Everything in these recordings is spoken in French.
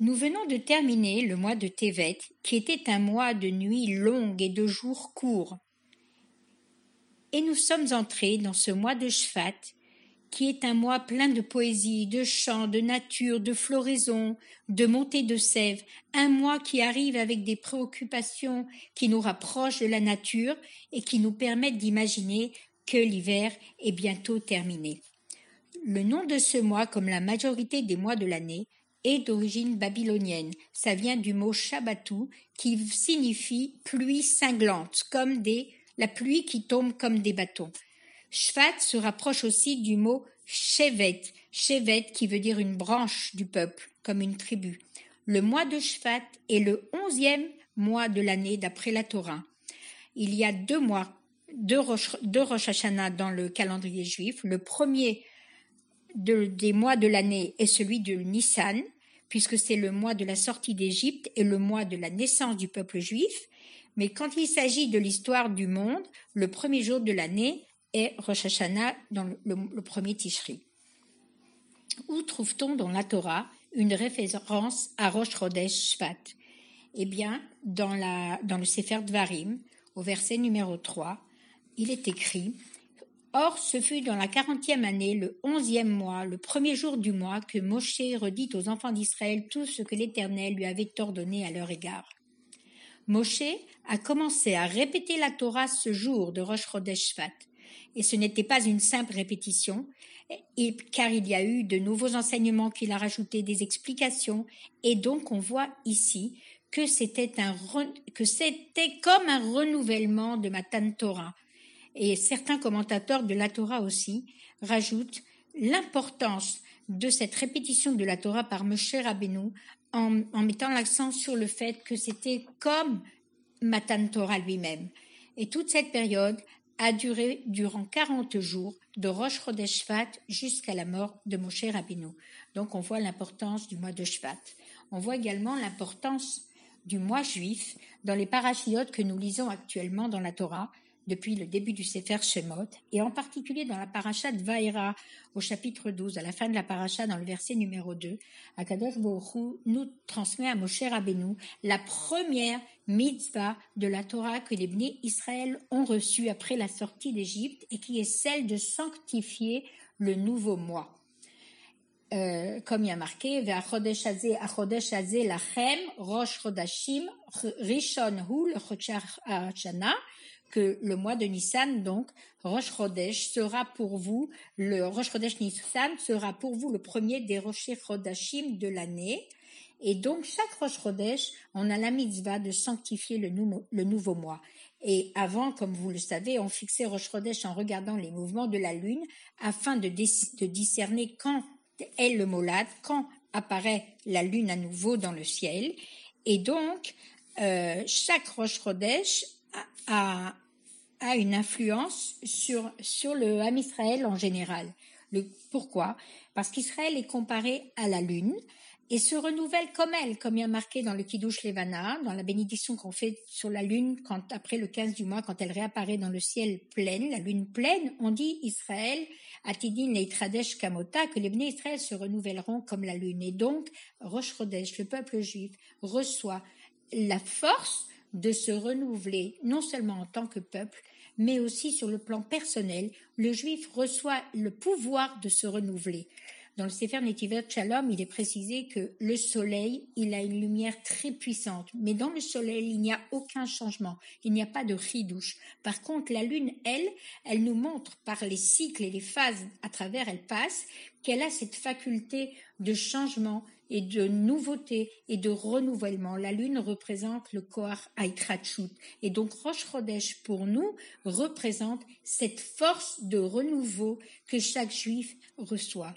Nous venons de terminer le mois de Tevet, qui était un mois de nuits longues et de jours courts. Et nous sommes entrés dans ce mois de Shvat, qui est un mois plein de poésie, de chants, de nature, de floraison, de montée de sève, un mois qui arrive avec des préoccupations qui nous rapprochent de la nature et qui nous permettent d'imaginer que l'hiver est bientôt terminé. Le nom de ce mois, comme la majorité des mois de l'année, est d'origine babylonienne. Ça vient du mot Shabbatou, qui signifie pluie cinglante, la pluie qui tombe comme des bâtons. Shvat se rapproche aussi du mot Shevet, Shevet qui veut dire une branche du peuple, comme une tribu. Le mois de Shvat est le 11e mois de l'année d'après la Torah. Il y a 2 mois, deux Rosh Hashanah dans le calendrier juif. Le premier des mois de l'année est celui de Nissan, puisque c'est le mois de la sortie d'Égypte et le mois de la naissance du peuple juif. Mais quand il s'agit de l'histoire du monde, le premier jour de l'année est Rosh Hashanah dans le premier Tishri. Où trouve-t-on dans la Torah une référence à Rosh Chodesh Shvat? Eh bien, dans le Sefer Dvarim, au verset numéro 3, il est écrit « Or, ce fut dans la 40e année, le 11e mois, le premier jour du mois, que Moshe redit aux enfants d'Israël tout ce que l'Éternel lui avait ordonné à leur égard. » Moshe a commencé à répéter la Torah ce jour de Rosh Chodesh Shvat. Et ce n'était pas une simple répétition, car il y a eu de nouveaux enseignements qu'il a rajoutés, des explications, et donc on voit ici que c'était comme un renouvellement de Matan Torah. Et certains commentateurs de la Torah aussi rajoutent l'importance de cette répétition de la Torah par Moshe Rabbeinu en mettant l'accent sur le fait que c'était comme Matan Torah lui-même. Et toute cette période a duré durant 40 jours, de Rosh Chodesh Shvat jusqu'à la mort de Moshe Rabbeinu. Donc on voit l'importance du mois de Shvat. On voit également l'importance du mois juif dans les parachiotes que nous lisons actuellement dans la Torah depuis le début du Sefer Shemot, et en particulier dans la paracha de Vaïra au chapitre 12, à la fin de la paracha dans le verset numéro 2, Akadosh Baruch Hu nous transmet à Moshe Rabbeinu la première mitzvah de la Torah que les Bnei Israël ont reçue après la sortie d'Égypte et qui est celle de sanctifier le nouveau mois. Comme il y a marqué, Ve'achodesh hazeh lachem rosh chodashim rishon hu lechodesh hashana, que le mois de Nissan, donc, Rosh Chodesh sera pour vous, le Rosh Chodesh Nissan sera pour vous le premier des Rosh Chodashim de l'année. Et donc, chaque Rosh Chodesh, on a la mitzvah de sanctifier le nouveau mois. Et avant, comme vous le savez, on fixait Rosh Chodesh en regardant les mouvements de la lune afin de discerner quand est le molad, quand apparaît la lune à nouveau dans le ciel. Et donc, chaque Rosh Chodesh a une influence sur le Ham Israël en général. Pourquoi? Parce qu'Israël est comparé à la lune et se renouvelle comme elle, comme il y a marqué dans le Kiddush Levana, dans la bénédiction qu'on fait sur la lune après le 15 du mois, quand elle réapparaît dans le ciel plein, la lune pleine, on dit Israël, Atidin Leitradesh Kamota, que les Bnei Israël se renouvelleront comme la lune. Et donc, Rosh Chodesh, le peuple juif, reçoit la force de se renouveler, non seulement en tant que peuple, mais aussi sur le plan personnel. Le juif reçoit le pouvoir de se renouveler. Dans le Sefer Netivet Shalom, il est précisé que le soleil, il a une lumière très puissante, mais dans le soleil, il n'y a aucun changement, il n'y a pas de chidouche. Par contre, la lune, elle nous montre par les cycles et les phases à travers elle passe, qu'elle a cette faculté de changement et de nouveauté et de renouvellement. La lune représente le Koach Haïtratchut. Et donc Rosh Chodesh pour nous représente cette force de renouveau que chaque juif reçoit.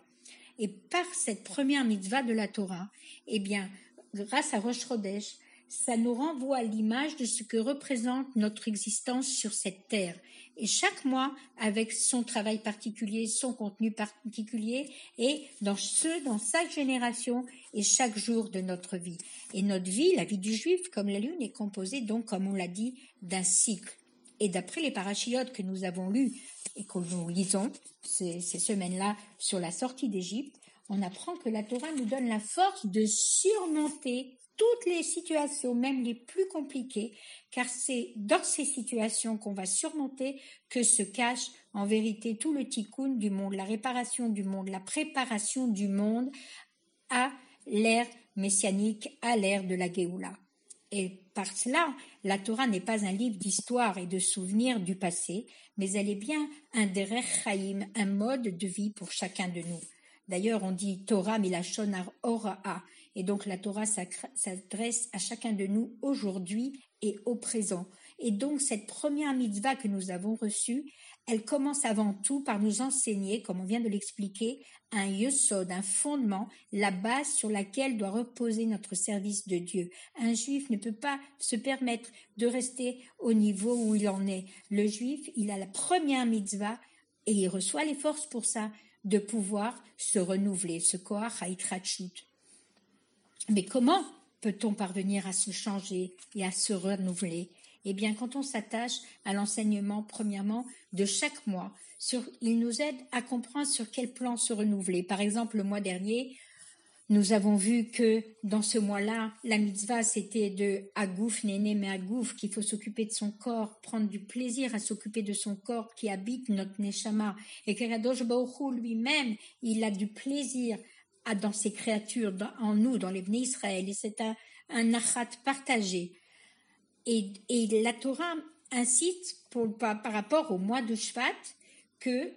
Et par cette première mitzvah de la Torah, eh bien, grâce à Rosh Chodesh, ça nous renvoie à l'image de ce que représente notre existence sur cette terre. Et chaque mois, avec son travail particulier, son contenu particulier, et dans chaque génération et chaque jour de notre vie. Et notre vie, la vie du juif, comme la lune, est composée donc, comme on l'a dit, d'un cycle. Et d'après les parachiotes que nous avons lus et que nous lisons ces semaines-là sur la sortie d'Égypte, on apprend que la Torah nous donne la force de surmonter toutes les situations, même les plus compliquées, car c'est dans ces situations qu'on va surmonter que se cache en vérité tout le tikkun du monde, la réparation du monde, la préparation du monde à l'ère messianique, à l'ère de la Géoula. Et par cela, la Torah n'est pas un livre d'histoire et de souvenirs du passé, mais elle est bien un derech chaim, un mode de vie pour chacun de nous. D'ailleurs, on dit Torah milashon hora'a, et donc la Torah s'adresse à chacun de nous aujourd'hui et au présent. Et donc cette première mitzvah que nous avons reçue, elle commence avant tout par nous enseigner, comme on vient de l'expliquer, un yesod, un fondement, la base sur laquelle doit reposer notre service de Dieu. Un juif ne peut pas se permettre de rester au niveau où il en est. Le juif, il a la première mitzvah et il reçoit les forces pour ça, de pouvoir se renouveler, ce koach ha'itratshut. Mais comment peut-on parvenir à se changer et à se renouveler? Eh bien, quand on s'attache à l'enseignement, premièrement, de chaque mois, il nous aide à comprendre sur quel plan se renouveler. Par exemple, le mois dernier, nous avons vu que dans ce mois-là, la mitzvah, c'était de Agouf, Néné, mais Agouf, qu'il faut s'occuper de son corps, prendre du plaisir à s'occuper de son corps qui habite notre Neshama. Et que Kadosh Baruch Hu lui-même, il a du plaisir dans ses créatures, en nous, dans les Bnei Israël. Et c'est un nachat partagé. Et la Torah incite par rapport au mois de Shvat que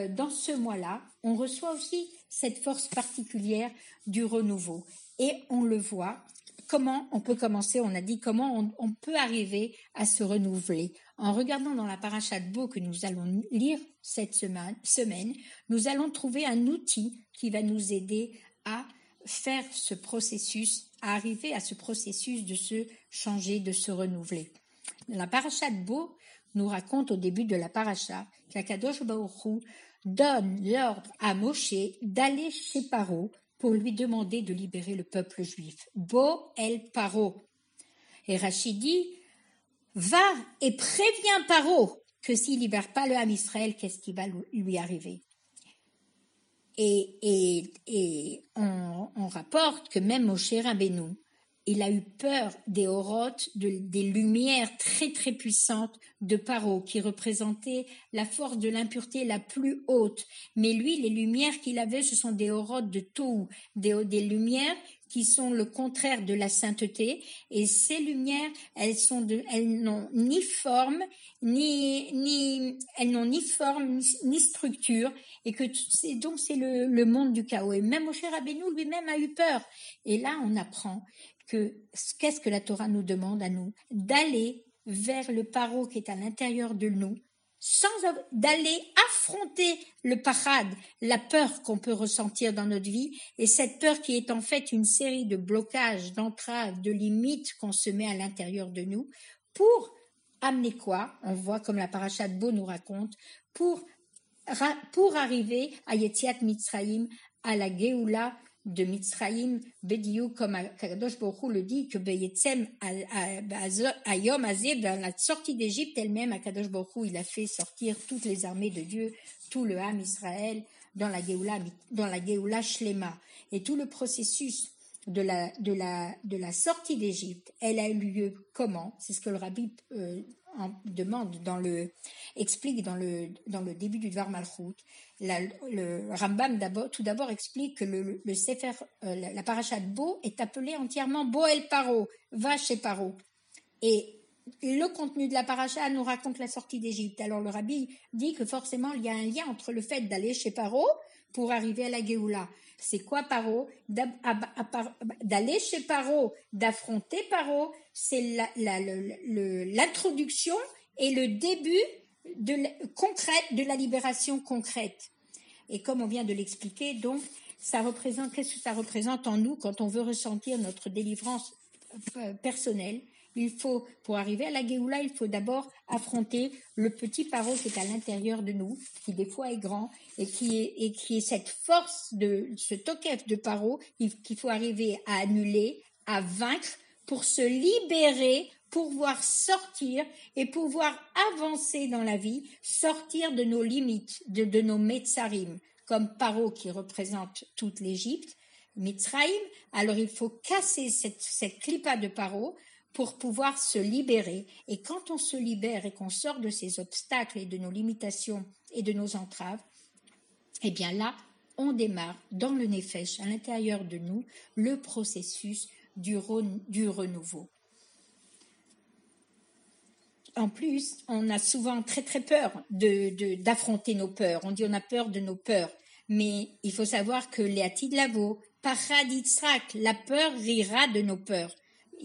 dans ce mois-là, on reçoit aussi cette force particulière du renouveau. Et on le voit, comment on peut commencer, on a dit comment on peut arriver à se renouveler. En regardant dans la paracha de Bo que nous allons lire cette semaine, nous allons trouver un outil qui va nous aider à faire ce processus, à arriver à ce processus de se changer, de se renouveler. La paracha de Bo nous raconte au début de la paracha qu'Akadosh Baruch Hu donne l'ordre à Moshe d'aller chez Paro pour lui demander de libérer le peuple juif. Bo el Paro. Et Rachid dit, va et préviens Paro que s'il libère pas le Ham Israël, qu'est-ce qui va lui arriver? Et on rapporte que même Moshe Rabbeinu, il a eu peur des orotes, des lumières très très puissantes de Paro, qui représentaient la force de l'impureté la plus haute. Mais lui, les lumières qu'il avait, ce sont des orotes de Tohu, des lumières qui sont le contraire de la sainteté. Et ces lumières, elles n'ont ni forme, ni structure, et que donc c'est le monde du chaos. Et même Moshe Rabbeinu lui-même a eu peur. Et là, on apprend qu'est-ce que la Torah nous demande à nous? D'aller vers le paro qui est à l'intérieur de nous, d'aller affronter le pachad, la peur qu'on peut ressentir dans notre vie, et cette peur qui est en fait une série de blocages, d'entraves, de limites qu'on se met à l'intérieur de nous, pour amener quoi? On voit comme la paracha de Bo nous raconte, pour arriver à Yetziat Mitzrayim, à la Géoula de Mitzrayim, Bediou, comme Kadosh Baruch Hu le dit, que Beyetzem Ayom Azé, dans la sortie d'Égypte elle-même, Kadosh Baruch Hu, il a fait sortir toutes les armées de Dieu, tout le Ham Israël, dans la Géoula Shlema. Et tout le processus de la sortie d'Égypte, elle a eu lieu comment? C'est ce que le Rabbi explique dans le début du Dvar Malchut. Le Rambam tout d'abord explique que le Sefer, la paracha de Bo est appelée entièrement Bo el Paro, va chez Paro. Et le contenu de la paracha nous raconte la sortie d'Égypte. Alors le Rabbi dit que forcément il y a un lien entre le fait d'aller chez Paro pour arriver à la Géoula. C'est quoi Paro? D'aller chez Paro, d'affronter Paro, c'est l'introduction et le début de la libération concrète. Et comme on vient de l'expliquer, donc, qu'est-ce que ça représente en nous quand on veut ressentir notre délivrance personnelle? Pour arriver à la Géoula, il faut d'abord affronter le petit paro qui est à l'intérieur de nous, qui des fois est grand, et qui est cette force de ce tokef de paro qu'il faut arriver à annuler, à vaincre, pour se libérer, pouvoir sortir et pouvoir avancer dans la vie, sortir de nos limites, de nos metsarim. comme Paro qui représente toute l'Égypte, Mitzraïm, alors il faut casser cette clipa de Paro pour pouvoir se libérer. Et quand on se libère et qu'on sort de ces obstacles et de nos limitations et de nos entraves, eh bien là, on démarre dans le Nefesh, à l'intérieur de nous, le processus du renouveau. En plus, on a souvent très très peur d'affronter nos peurs. On dit on a peur de nos peurs. Mais il faut savoir que Léati de Lavo, Parad Yitzhak, la peur rira de nos peurs.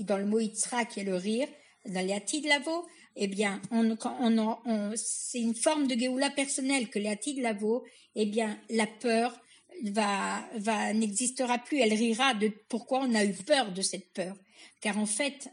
Dans le mot Yitzhak, il y a le rire. Dans Léati de Lavo, eh bien, c'est une forme de Géoula personnelle que Léati de Lavo, eh bien, la peur n'existera plus. Elle rira de pourquoi on a eu peur de cette peur. Car en fait,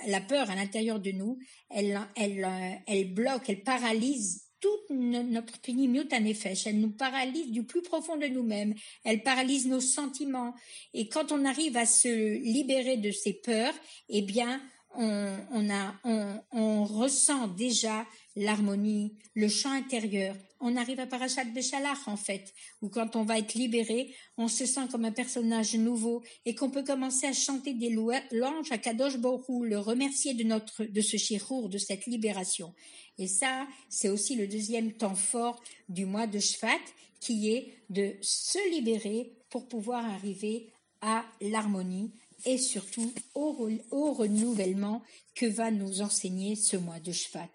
la peur à l'intérieur de nous, elle bloque, elle paralyse toute notre pinimut à nefesh. Elle nous paralyse du plus profond de nous-mêmes. Elle paralyse nos sentiments. Et quand on arrive à se libérer de ces peurs, eh bien, on ressent déjà l'harmonie, le chant intérieur. On arrive à Parashat Beshalach, en fait, où quand on va être libéré, on se sent comme un personnage nouveau et qu'on peut commencer à chanter des louanges à Kadosh Baruch Hu, le remercier de ce shirour, de cette libération. Et ça, c'est aussi le deuxième temps fort du mois de Shvat, qui est de se libérer pour pouvoir arriver à l'harmonie et surtout au renouvellement que va nous enseigner ce mois de Shvat.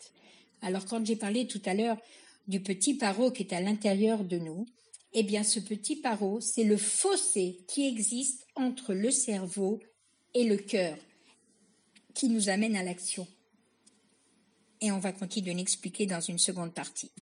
Alors quand j'ai parlé tout à l'heure du petit paro qui est à l'intérieur de nous, eh bien ce petit paro, c'est le fossé qui existe entre le cerveau et le cœur, qui nous amène à l'action. Et on va continuer d'expliquer dans une seconde partie.